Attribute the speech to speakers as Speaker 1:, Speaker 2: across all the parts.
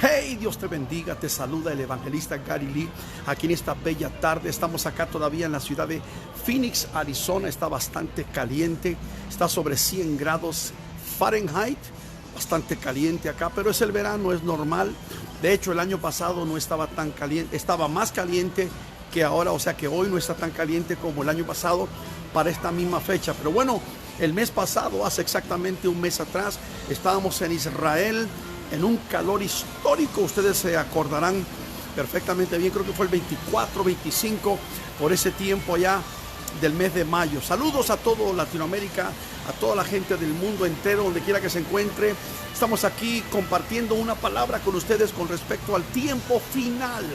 Speaker 1: Hey, Dios te bendiga, te saluda el evangelista Gary Lee. Aquí en esta bella tarde, estamos acá todavía en la ciudad de Phoenix, Arizona. Está bastante caliente, está sobre 100 grados Fahrenheit, bastante caliente acá, pero es el verano, es normal. De hecho, el año pasado no estaba tan caliente, estaba más caliente que ahora, o sea que hoy no está tan caliente como el año pasado para esta misma fecha. Pero bueno, el mes pasado, hace exactamente un mes atrás, estábamos en Israel en un calor histórico. Ustedes se acordarán perfectamente bien, creo que fue el 24, 25, por ese tiempo allá del mes de mayo. Saludos a todo Latinoamérica, a toda la gente del mundo entero, donde quiera que se encuentre. Estamos aquí compartiendo una palabra con ustedes con respecto al tiempo final,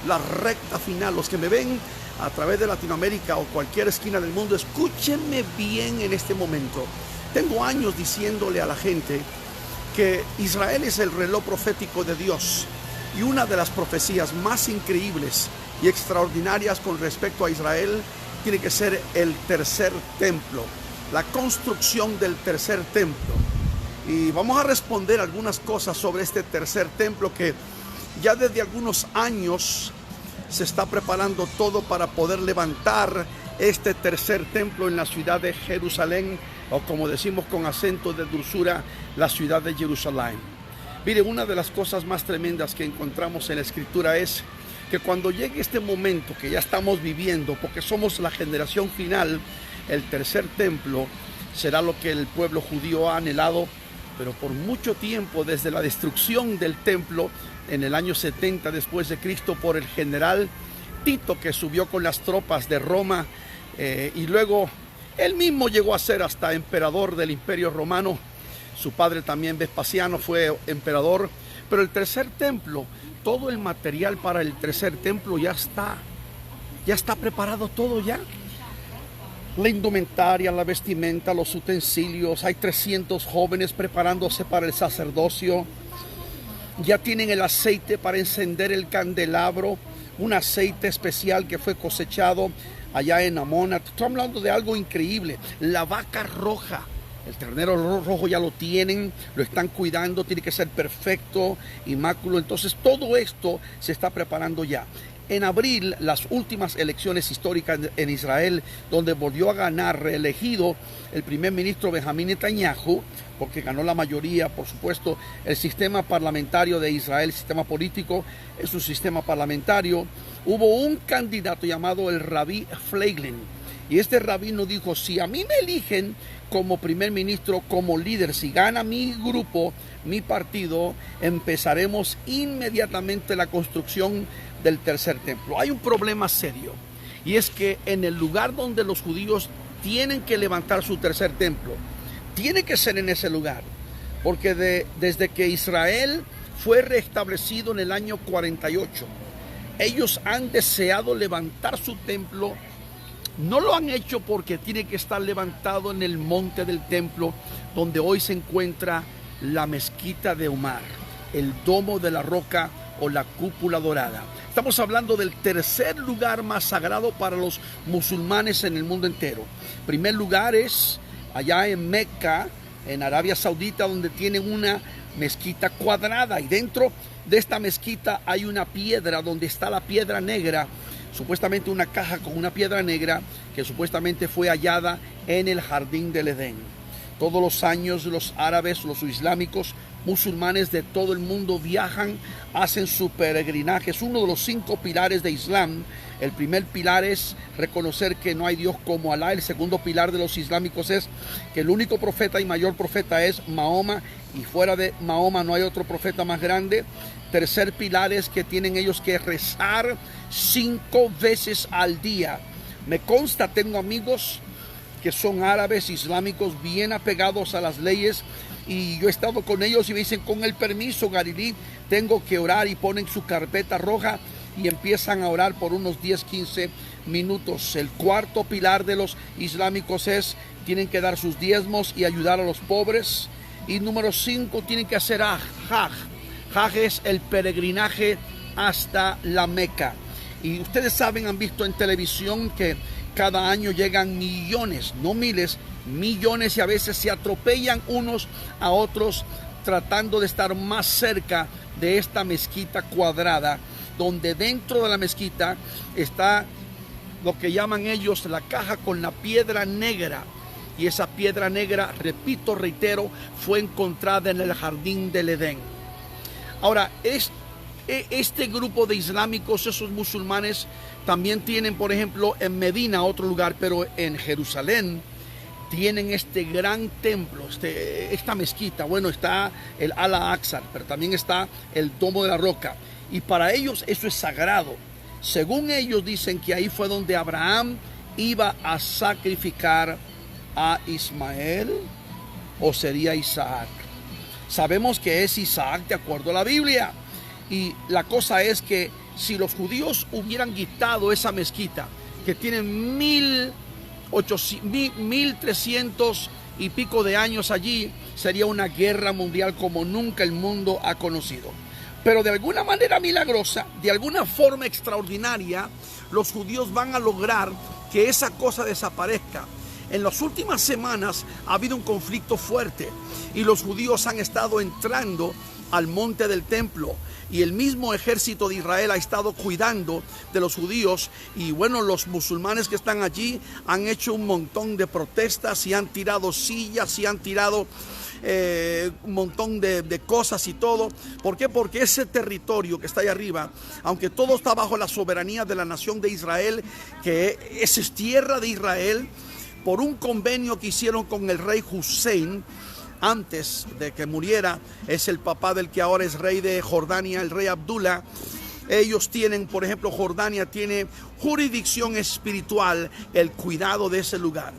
Speaker 1: la recta final. Los que me ven a través de Latinoamérica o cualquier esquina del mundo, escúchenme bien en este momento. Tengo años diciéndole a la gente que Israel es el reloj profético de Dios, y una de las profecías más increíbles y extraordinarias con respecto a Israel tiene que ser el tercer templo, la construcción del tercer templo. Y vamos a responder algunas cosas sobre este tercer templo, que ya desde algunos años se está preparando todo para poder levantar este tercer templo en la ciudad de Jerusalén, o como decimos con acento de dulzura, la ciudad de Jerusalén. Mire, una de las cosas más tremendas que encontramos en la Escritura es que cuando llegue este momento que ya estamos viviendo, porque somos la generación final, el tercer templo será lo que el pueblo judío ha anhelado, pero por mucho tiempo, desde la destrucción del templo en el año 70 después de Cristo por el general Tito, que subió con las tropas de Roma, y luego él mismo llegó a ser hasta emperador del Imperio Romano. Su padre también, Vespasiano, fue emperador. Pero el tercer templo, todo el material para el tercer templo ya está preparado todo ya. La indumentaria, la vestimenta, los utensilios. Hay 300 jóvenes preparándose para el sacerdocio. Ya tienen el aceite para encender el candelabro, un aceite especial que fue cosechado allá en Amona. Estoy hablando de algo increíble. La vaca roja, el ternero rojo ya lo tienen, lo están cuidando, tiene que ser perfecto, inmáculo. Entonces todo esto se está preparando ya. En abril, las últimas elecciones históricas en Israel, donde volvió a ganar, reelegido, el primer ministro Benjamín Netanyahu, porque ganó la mayoría, por supuesto. El sistema parlamentario de Israel, el sistema político, es un sistema parlamentario. Hubo un candidato llamado el Rabí Feiglin, y este rabino dijo: si a mí me eligen como primer ministro, como líder, si gana mi grupo, mi partido, empezaremos inmediatamente la construcción del tercer templo. Hay un problema serio, y es que en el lugar donde los judíos tienen que levantar su tercer templo, tiene que ser en ese lugar, porque desde que Israel fue restablecido en el año 48, ellos han deseado levantar su templo. No lo han hecho porque tiene que estar levantado en el monte del templo, donde hoy se encuentra la mezquita de Omar, el domo de la roca o la cúpula dorada. Estamos hablando del tercer lugar más sagrado para los musulmanes en el mundo entero. Primer lugar es allá en Meca, en Arabia Saudita, donde tienen una mezquita cuadrada, y dentro de esta mezquita hay una piedra donde está la piedra negra, supuestamente una caja con una piedra negra que supuestamente fue hallada en el jardín del Edén. Todos los años los árabes, los islámicos, musulmanes de todo el mundo viajan, hacen su peregrinaje. Es uno de los 5 pilares de Islam. El primer pilar es reconocer que no hay Dios como Alá. El segundo pilar de los islámicos es que el único profeta y mayor profeta es Mahoma, y fuera de Mahoma no hay otro profeta más grande. Tercer pilar es que tienen ellos que rezar 5 veces al día. Me consta, tengo amigos que son árabes islámicos bien apegados a las leyes, y yo he estado con ellos y me dicen: con el permiso, Galilí, tengo que orar, y ponen su carpeta roja y empiezan a orar por unos 10-15 minutos. El cuarto pilar de los islámicos es: tienen que dar sus diezmos y ayudar a los pobres. Y número 5, tienen que hacer Hajj. Hajj es el peregrinaje hasta la Meca. Y ustedes saben, han visto en televisión que cada año llegan millones, no miles, millones, y a veces se atropellan unos a otros tratando de estar más cerca de esta mezquita cuadrada, donde dentro de la mezquita está lo que llaman ellos la caja con la piedra negra. Y esa piedra negra, repito, reitero, fue encontrada en el jardín del Edén. Ahora, este grupo de islámicos, esos musulmanes, también tienen, por ejemplo, en Medina, otro lugar, pero en Jerusalén, tienen este gran templo, esta mezquita. Bueno, está el Al-Aqsa, pero también está el Domo de la Roca. Y para ellos eso es sagrado. Según ellos dicen que ahí fue donde Abraham iba a sacrificar a Ismael, o sería Isaac. Sabemos que es Isaac de acuerdo a la Biblia. Y la cosa es que si los judíos hubieran quitado esa mezquita, que tiene 1300 y pico de años allí, sería una guerra mundial como nunca el mundo ha conocido. Pero de alguna manera milagrosa, de alguna forma extraordinaria, los judíos van a lograr que esa cosa desaparezca. En las últimas semanas ha habido un conflicto fuerte y los judíos han estado entrando al monte del templo, y el mismo ejército de Israel ha estado cuidando de los judíos. Y bueno, los musulmanes que están allí han hecho un montón de protestas y han tirado sillas y han tirado un montón de cosas y todo. ¿Por qué? Porque ese territorio que está ahí arriba, aunque todo está bajo la soberanía de la nación de Israel, que es tierra de Israel, por un convenio que hicieron con el rey Hussein antes de que muriera, es el papá del que ahora es rey de Jordania, el rey Abdullah. Ellos tienen, por ejemplo, Jordania tiene jurisdicción espiritual, el cuidado de ese lugar.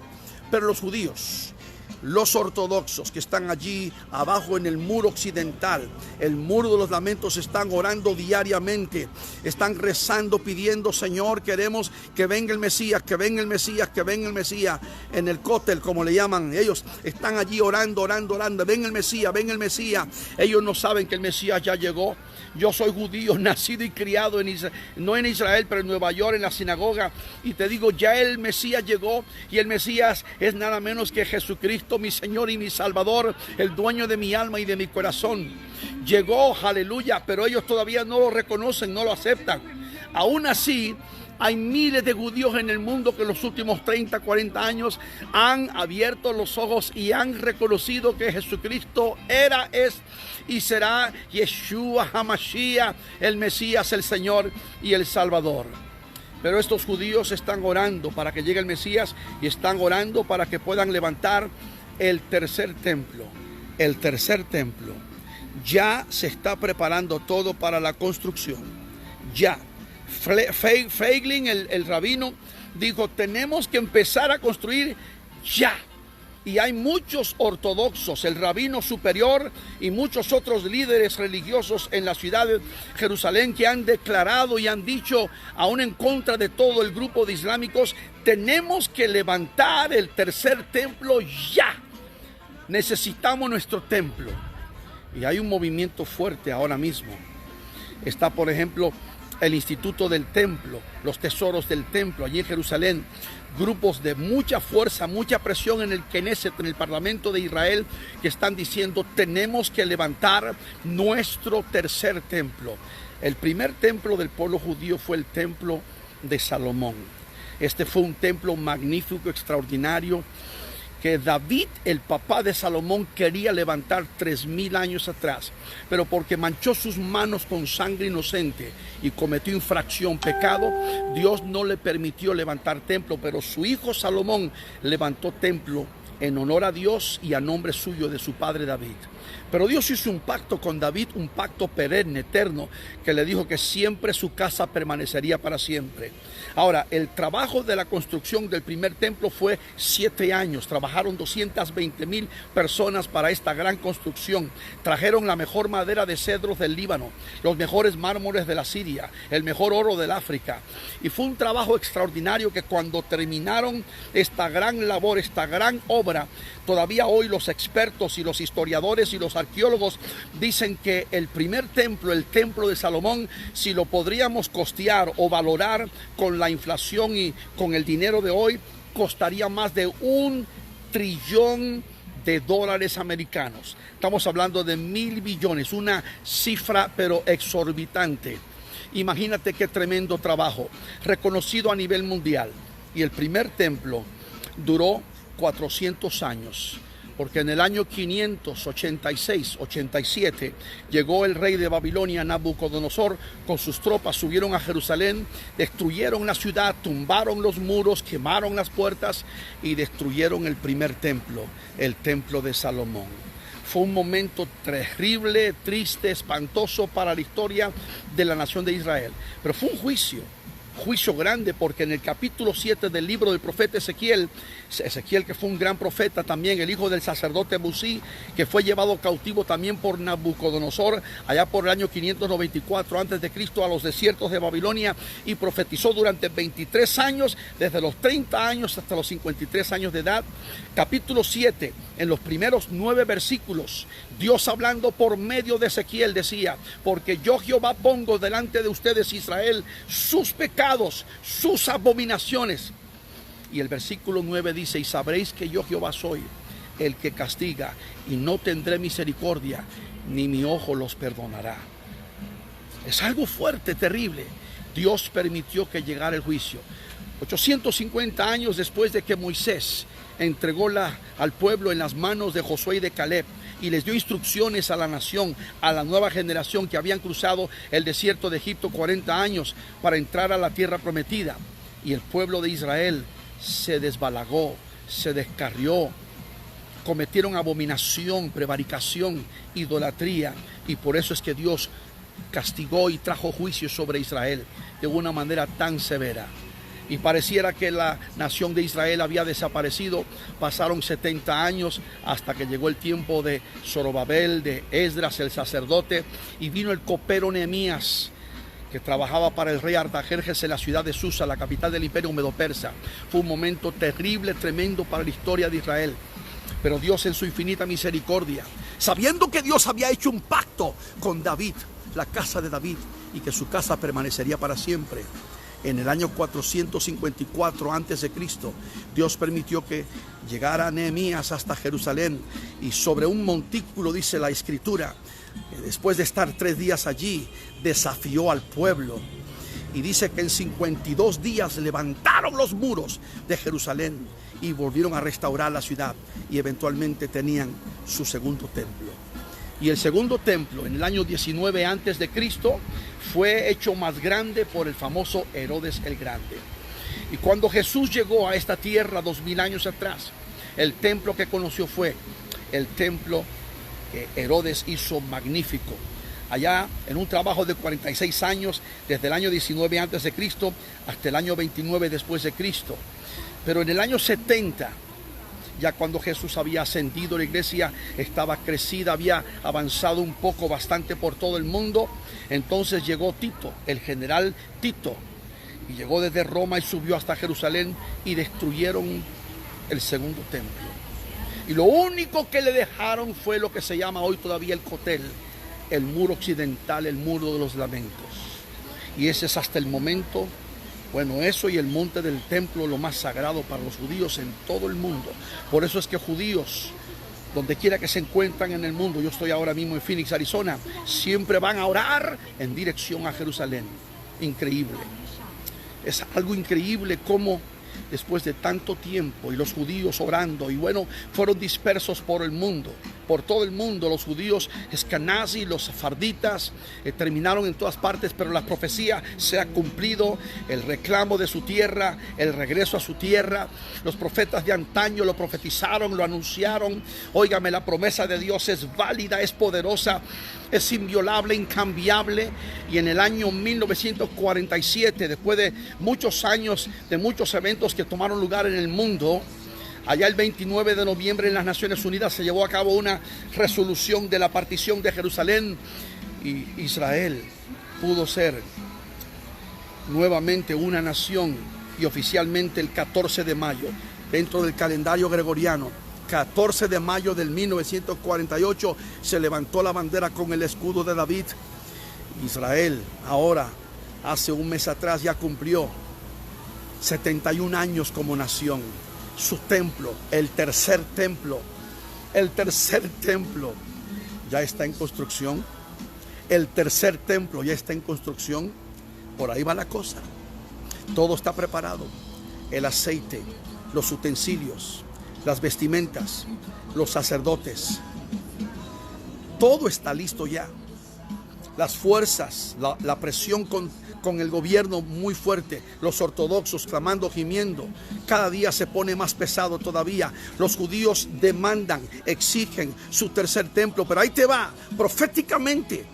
Speaker 1: Pero los judíos, los ortodoxos que están allí abajo en el muro occidental, el muro de los lamentos, están orando diariamente, están rezando, pidiendo: Señor, queremos que venga el Mesías, que venga el Mesías, que venga el Mesías. En el cótel, como le llaman, ellos están allí orando, ven el Mesías, ven el Mesías. Ellos no saben que el Mesías ya llegó. Yo soy judío, nacido y criado en Israel, no en Israel, pero en Nueva York, en la sinagoga, y te digo, ya el Mesías llegó, y el Mesías es nada menos que Jesucristo, mi Señor y mi Salvador, el dueño de mi alma y de mi corazón. Llegó, aleluya, pero ellos todavía no lo reconocen, no lo aceptan. Aún así, hay miles de judíos en el mundo que en los últimos 30, 40 años han abierto los ojos y han reconocido que Jesucristo era, es y será Yeshua HaMashiach, el Mesías, el Señor y el Salvador. Pero estos judíos están orando para que llegue el Mesías y están orando para que puedan levantar el tercer templo. El tercer templo. Ya se está preparando todo para la construcción. Ya. Feiglin, el rabino, dijo: tenemos que empezar a construir ya. Y hay muchos ortodoxos, el rabino superior y muchos otros líderes religiosos en la ciudad de Jerusalén que han declarado y han dicho, aún en contra de todo el grupo de islámicos: tenemos que levantar el tercer templo ya. Necesitamos nuestro templo. Y hay un movimiento fuerte ahora mismo. Está, por ejemplo, el Instituto del Templo, los tesoros del templo allí en Jerusalén. Grupos de mucha fuerza, mucha presión en el Knesset, en el Parlamento de Israel, que están diciendo: tenemos que levantar nuestro tercer templo. El primer templo del pueblo judío fue el templo de Salomón. Este fue un templo magnífico, extraordinario, que David, el papá de Salomón, quería levantar 3000 años atrás, pero porque manchó sus manos con sangre inocente y cometió infracción, pecado, Dios no le permitió levantar templo, pero su hijo Salomón levantó templo en honor a Dios y a nombre suyo de su padre David. Pero Dios hizo un pacto con David, un pacto perenne, eterno, que le dijo que siempre su casa permanecería para siempre. Ahora, el trabajo de la construcción del primer templo fue 7 años. Trabajaron 220,000 personas para esta gran construcción. Trajeron la mejor madera de cedros del Líbano, los mejores mármoles de la Siria, el mejor oro del África. Y fue un trabajo extraordinario que cuando terminaron esta gran labor, esta gran obra, todavía hoy los expertos y los historiadores y los arqueólogos dicen que el primer templo, el templo de Salomón, si lo podríamos costear o valorar con la inflación y con el dinero de hoy, costaría más de $1 trillón de dólares americanos. Estamos hablando de 1.000 billones, una cifra pero exorbitante. Imagínate qué tremendo trabajo, reconocido a nivel mundial. Y el primer templo duró 400 años, porque en el año 586-87 llegó el rey de Babilonia, Nabucodonosor, con sus tropas, subieron a Jerusalén, destruyeron la ciudad, tumbaron los muros, quemaron las puertas y destruyeron el primer templo, el templo de Salomón. Fue un momento terrible, triste, espantoso para la historia de la nación de Israel, pero fue un juicio grande, porque en el capítulo 7 del libro del profeta Ezequiel, que fue un gran profeta también, el hijo del sacerdote Busí, que fue llevado cautivo también por Nabucodonosor allá por el año 594 a.C. a los desiertos de Babilonia, y profetizó durante 23 años, desde los 30 años hasta los 53 años de edad. Capítulo 7, en los primeros 9 versículos, Dios hablando por medio de Ezequiel decía: porque yo Jehová pongo delante de ustedes, Israel, sus pecados, sus abominaciones. Y el versículo 9 dice: y sabréis que yo Jehová soy el que castiga, y no tendré misericordia, ni mi ojo los perdonará. Es algo fuerte, terrible. Dios permitió que llegara el juicio. 850 años después de que Moisés entregó al pueblo en las manos de Josué y de Caleb, y les dio instrucciones a la nación, a la nueva generación que habían cruzado el desierto de Egipto 40 años para entrar a la tierra prometida. Y el pueblo de Israel se desbalagó, se descarrió, cometieron abominación, prevaricación, idolatría, y por eso es que Dios castigó y trajo juicio sobre Israel de una manera tan severa. Y pareciera que la nación de Israel había desaparecido. Pasaron 70 años hasta que llegó el tiempo de Zorobabel, de Esdras el sacerdote, y vino el copero Nehemías, que trabajaba para el rey Artajerjes en la ciudad de Susa, la capital del imperio medo-persa. Fue un momento terrible, tremendo para la historia de Israel. Pero Dios, en su infinita misericordia, sabiendo que Dios había hecho un pacto con David, la casa de David, y que su casa permanecería para siempre, en el año 454 a.C., Dios permitió que llegara Nehemías hasta Jerusalén, y sobre un montículo, dice la escritura, después de estar 3 días allí, desafió al pueblo. Y dice que en 52 días levantaron los muros de Jerusalén y volvieron a restaurar la ciudad, y eventualmente tenían su segundo templo. Y el segundo templo, en el año 19 a.C., fue hecho más grande por el famoso Herodes el Grande. Y cuando Jesús llegó a esta tierra 2000 años atrás, el templo que conoció fue el templo que Herodes hizo magnífico. Allá, en un trabajo de 46 años, desde el año 19 a.C. hasta el año 29 después de Cristo. Pero en el año 70, ya cuando Jesús había ascendido, la iglesia estaba crecida, había avanzado un poco, bastante por todo el mundo. Entonces llegó Tito, el general Tito, y llegó desde Roma y subió hasta Jerusalén, y destruyeron el segundo templo. Y lo único que le dejaron fue lo que se llama hoy todavía el Cotel, el muro occidental, el muro de los lamentos. Y ese es hasta el momento, bueno, eso y el monte del templo, lo más sagrado para los judíos en todo el mundo. Por eso es que judíos, donde quiera que se encuentran en el mundo, yo estoy ahora mismo en Phoenix, Arizona, siempre van a orar en dirección a Jerusalén. Increíble. Es algo increíble cómo después de tanto tiempo, y los judíos orando, y bueno, fueron dispersos por el mundo, por todo el mundo. Los judíos eskenazi, los sefarditas, terminaron en todas partes, pero la profecía se ha cumplido, el reclamo de su tierra, el regreso a su tierra. Los profetas de antaño lo profetizaron, lo anunciaron. Óigame, la promesa de Dios es válida, es poderosa, es inviolable, incambiable. Y en el año 1947, después de muchos años, de muchos eventos que tomaron lugar en el mundo, allá el 29 de noviembre en las Naciones Unidas se llevó a cabo una resolución de la partición de Jerusalén, y Israel pudo ser nuevamente una nación. Y oficialmente el 14 de mayo, dentro del calendario gregoriano, 14 de mayo del 1948, se levantó la bandera con el escudo de David. Israel ahora, hace un mes atrás, ya cumplió 71 años como nación. Su templo, el tercer templo, El tercer templo ya está en construcción. El tercer templo ya está en construcción. Por ahí va la cosa. Todo está preparado. El aceite, los utensilios, las vestimentas, los sacerdotes. Todo está listo ya. Las fuerzas, la presión con el gobierno muy fuerte, los ortodoxos clamando, gimiendo, cada día se pone más pesado todavía. Los judíos demandan, exigen su tercer templo, pero ahí te va, proféticamente,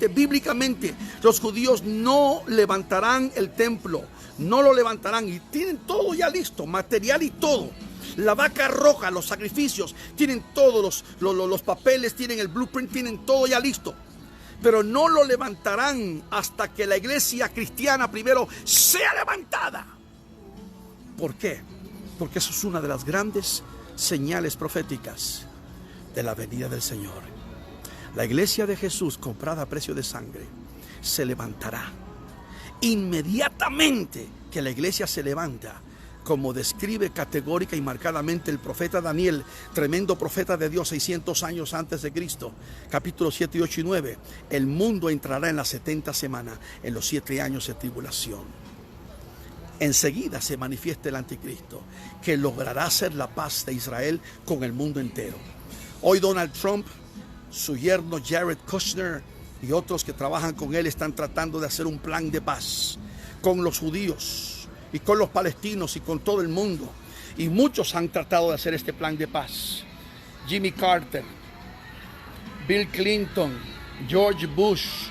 Speaker 1: bíblicamente, los judíos no levantarán el templo, no lo levantarán, y tienen todo ya listo, material y todo. La vaca roja, los sacrificios, tienen todos los papeles, tienen el blueprint, tienen todo ya listo. Pero no lo levantarán hasta que la iglesia cristiana primero sea levantada. ¿Por qué? Porque eso es una de las grandes señales proféticas de la venida del Señor. La iglesia de Jesús, comprada a precio de sangre, se levantará. Inmediatamente que la iglesia se levanta, como describe categórica y marcadamente el profeta Daniel, tremendo profeta de Dios 600 años antes de Cristo, capítulos 7, 8 y 9, el mundo entrará en las 70 semanas, en los 7 años de tribulación. Enseguida se manifiesta el anticristo, que logrará hacer la paz de Israel con el mundo entero. Hoy Donald Trump, su yerno Jared Kushner y otros que trabajan con él están tratando de hacer un plan de paz con los judíos y con los palestinos y con todo el mundo. Y muchos han tratado de hacer este plan de paz. Jimmy Carter, Bill Clinton, George Bush,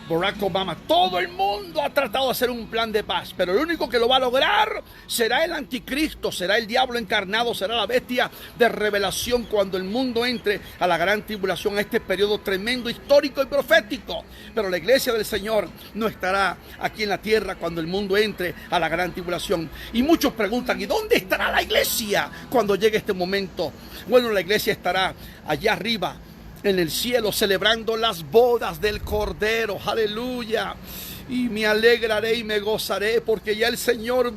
Speaker 1: Barack Obama, todo el mundo ha tratado de hacer un plan de paz, pero el único que lo va a lograr será el anticristo, será el diablo encarnado, será la bestia de revelación cuando el mundo entre a la gran tribulación, a este periodo tremendo, histórico y profético. Pero la iglesia del Señor no estará aquí en la tierra cuando el mundo entre a la gran tribulación. Y muchos preguntan, ¿y dónde estará la iglesia cuando llegue este momento? Bueno, la iglesia estará allá arriba en el cielo, celebrando las bodas del Cordero, aleluya. Y me alegraré y me gozaré, porque ya el Señor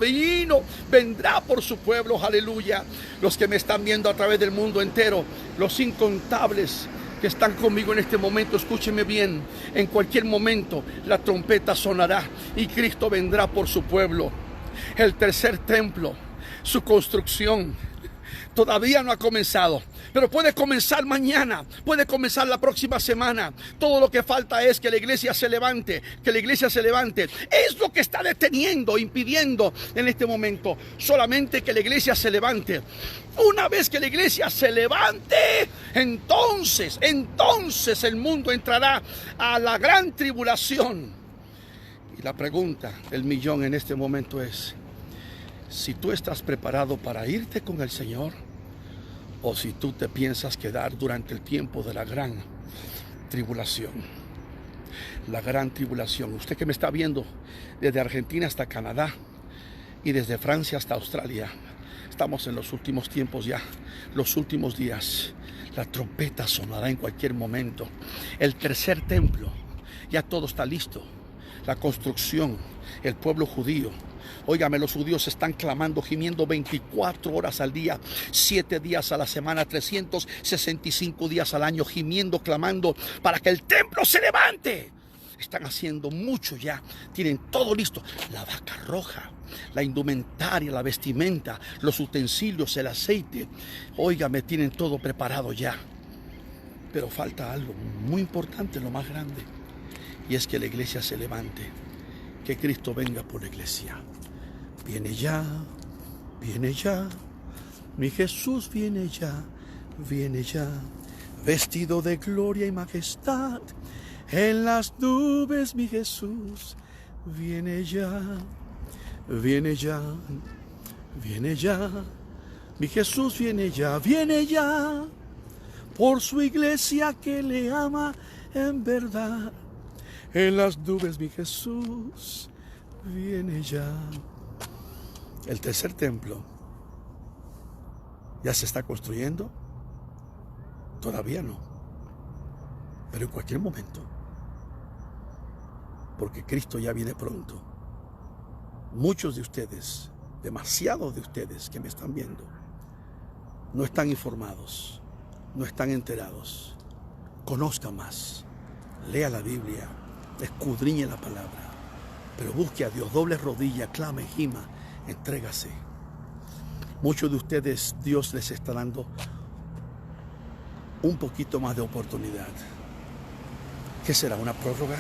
Speaker 1: vendrá por su pueblo, aleluya. Los que me están viendo a través del mundo entero, los incontables que están conmigo en este momento, escúchenme bien, en cualquier momento la trompeta sonará y Cristo vendrá por su pueblo. El tercer templo, su construcción todavía no ha comenzado, pero puede comenzar mañana, puede comenzar la próxima semana. Todo lo que falta es que la iglesia se levante, que la iglesia se levante. Es lo que está deteniendo, impidiendo en este momento, solamente que la iglesia se levante. Una vez que la iglesia se levante, entonces el mundo entrará a la gran tribulación. Y la pregunta del millón en este momento es: si tú estás preparado para irte con el Señor, o si tú te piensas quedar durante el tiempo de la gran tribulación. La gran tribulación. Usted que me está viendo desde Argentina hasta Canadá y desde Francia hasta Australia, estamos en los últimos tiempos ya, los últimos días. La trompeta sonará en cualquier momento. El tercer templo, ya todo está listo. La construcción, el pueblo judío. Óigame, los judíos están clamando, gimiendo 24 horas al día, 7 días a la semana, 365 días al año, gimiendo, clamando para que el templo se levante. Están haciendo mucho ya, tienen todo listo. La vaca roja, la indumentaria, la vestimenta, los utensilios, el aceite. Óigame, tienen todo preparado ya. Pero falta algo muy importante, lo más grande, y es que la iglesia se levante, que Cristo venga por la iglesia. Viene ya, mi Jesús viene ya, vestido de gloria y majestad, en las nubes mi Jesús viene ya, mi Jesús viene ya, por su iglesia que le ama en verdad, en las nubes mi Jesús viene ya. El tercer templo ya se está construyendo. Todavía no, pero en cualquier momento, porque Cristo ya viene pronto. Muchos de ustedes, demasiados de ustedes que me están viendo, no están informados no están enterados. Conozca más, lea la Biblia, escudriñe la palabra, pero busque a Dios, doble rodilla, clame, gima, entrégase. Muchos de ustedes Dios les está dando un poquito más de oportunidad. ¿Qué será? ¿Una prórroga?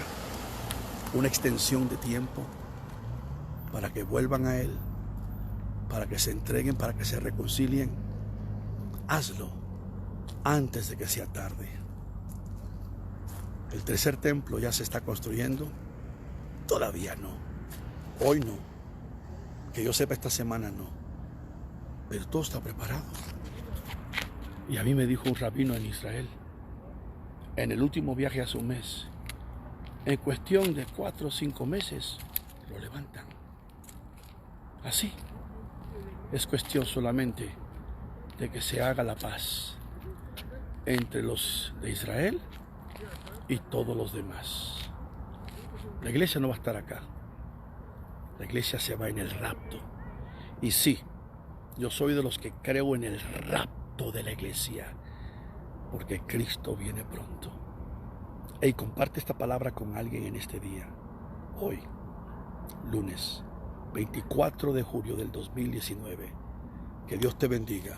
Speaker 1: ¿Una extensión de tiempo? Para que vuelvan a Él, para que se entreguen, para que se reconcilien. Hazlo antes de que sea tarde. El tercer templo ya se está construyendo. Todavía no. Hoy no. Que yo sepa, esta semana no. Pero todo está preparado. Y a mí me dijo un rabino en Israel, en el último viaje hace un mes, en cuestión de 4 o 5 meses, lo levantan. Así. Es cuestión solamente de que se haga la paz entre los de Israel y todos los demás. La iglesia no va a estar acá. La iglesia se va en el rapto. Y sí, yo soy de los que creo en el rapto de la iglesia, porque Cristo viene pronto. Y comparte esta palabra con alguien en este día. Hoy, lunes 24 de julio del 2019. Que Dios te bendiga.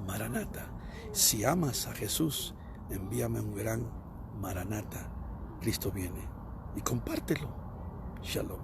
Speaker 1: Maranata. Si amas a Jesús, envíame un gran Maranata. Cristo viene. Y compártelo. Shalom.